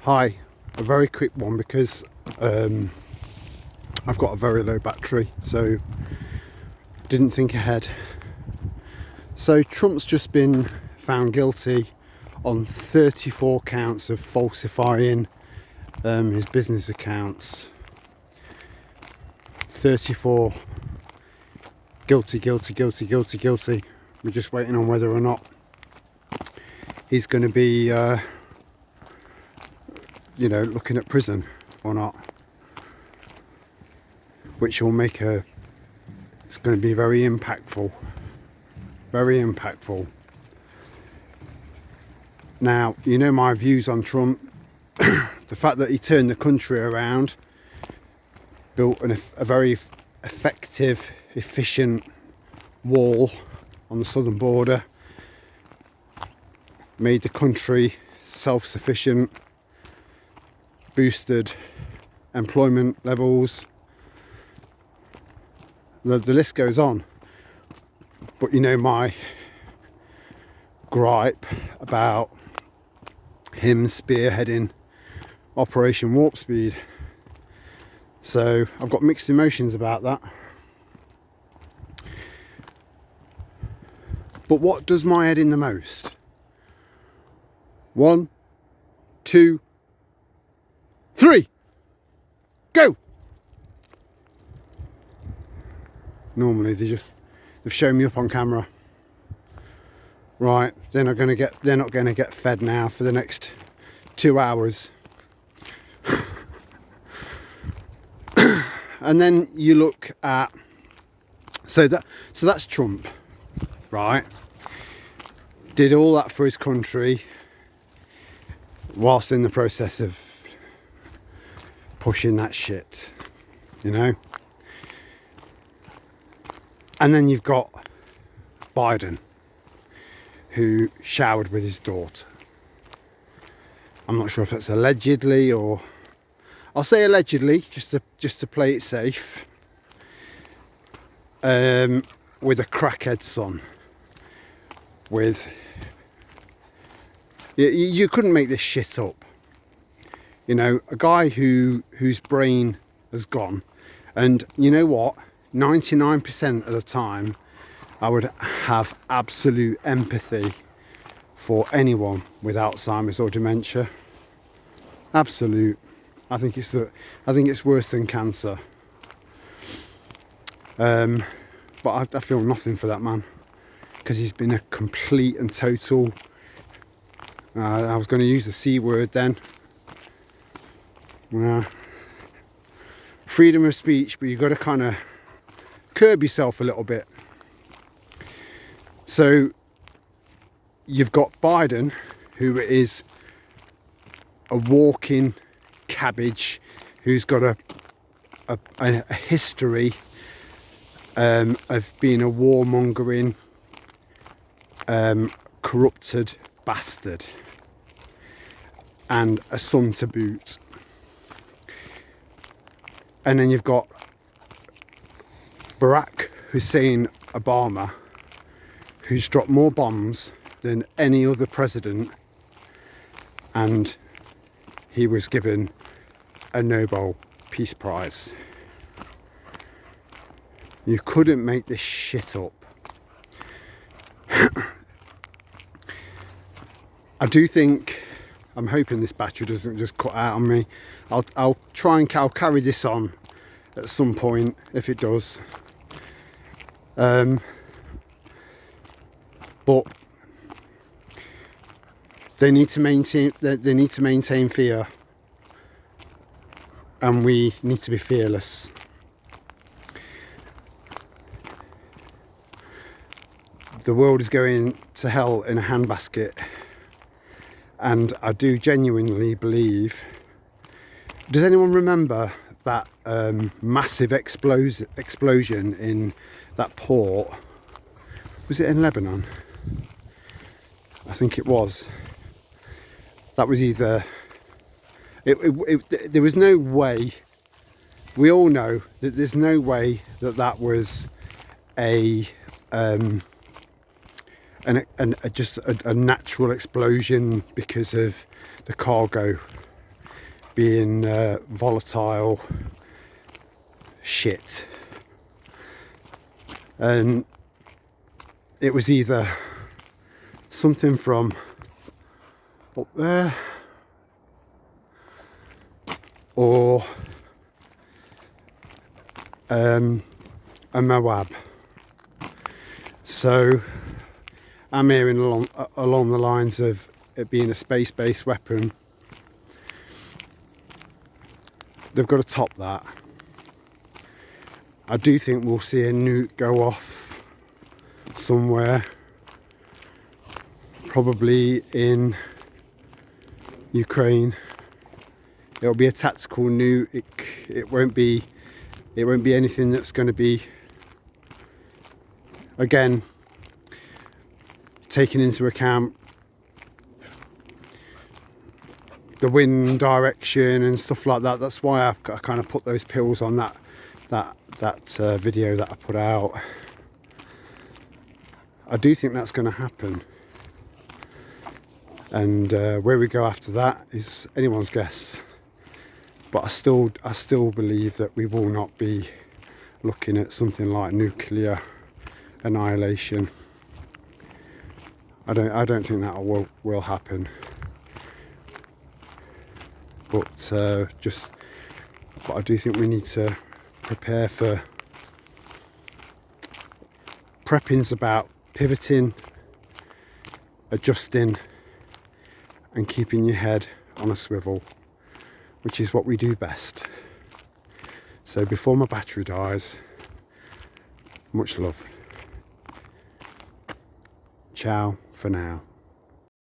Hi, a very quick one because I've got a very low battery, so didn't think ahead. So Trump's just been found guilty on 34 counts of falsifying his business accounts. 34. Guilty. We're just waiting on whether or not he's going to be looking at prison or not, which will make it's going to be very impactful. Now, you know my views on Trump. The fact that he turned the country around, built a very effective, efficient wall on the southern border, made the country self-sufficient, boosted employment levels, the list goes on. But you know my gripe about him spearheading Operation Warp Speed. So I've got mixed emotions about that. But what does my head in the most? 1, 2, 3, go! Normally they've shown me up on camera. Right, they're not going to get fed now for the next 2 hours. And then you look at so that's Trump, right? Did all that for his country whilst in the process of pushing that shit, you know? And then you've got Biden, who showered with his daughter. I'm not sure if that's allegedly, or I'll say allegedly, just to play it safe. With a crackhead son. You couldn't make this shit up. You know, a guy whose brain has gone, and you know what? 99% of the time, I would have absolute empathy for anyone with Alzheimer's or dementia. Absolute. I think it's worse than cancer. But I feel nothing for that man, because he's been a complete and total. I was going to use the C word then. Freedom of speech, but you've got to kind of curb yourself a little bit. So you've got Biden, who is a walking cabbage, who's got a history of being a warmongering, corrupted bastard, and a son to boot. And then you've got Barack Hussein Obama, who's dropped more bombs than any other president, and he was given a Nobel Peace Prize. You couldn't make this shit up. I do think, I'm hoping this battery doesn't just cut out on me. I'll carry this on at some point if it does. But they need to maintain fear, and we need to be fearless. The world is going to hell in a handbasket, and I do genuinely believe. Does anyone remember that massive explosion in that port? Was it in Lebanon? I think it was. That was either. There was no way. We all know that there's no way that was just a natural explosion because of the cargo being volatile shit. And it was either something from up there or a Moab. So I'm hearing along the lines of it being a space-based weapon. They've got to top that. I do think we'll see a nuke go off somewhere, probably in Ukraine. It'll be a tactical nuke. It won't be anything that's going to be, again, taking into account the wind direction and stuff like that. That's why I kind of put those pills on that video that I put out. I do think that's going to happen, and where we go after that is anyone's guess. But I still believe that we will not be looking at something like nuclear annihilation. I don't think that will happen. But I do think we need to prepare for. Prepping's about pivoting, adjusting, and keeping your head on a swivel, which is what we do best. So before my battery dies, much love. Ciao for now.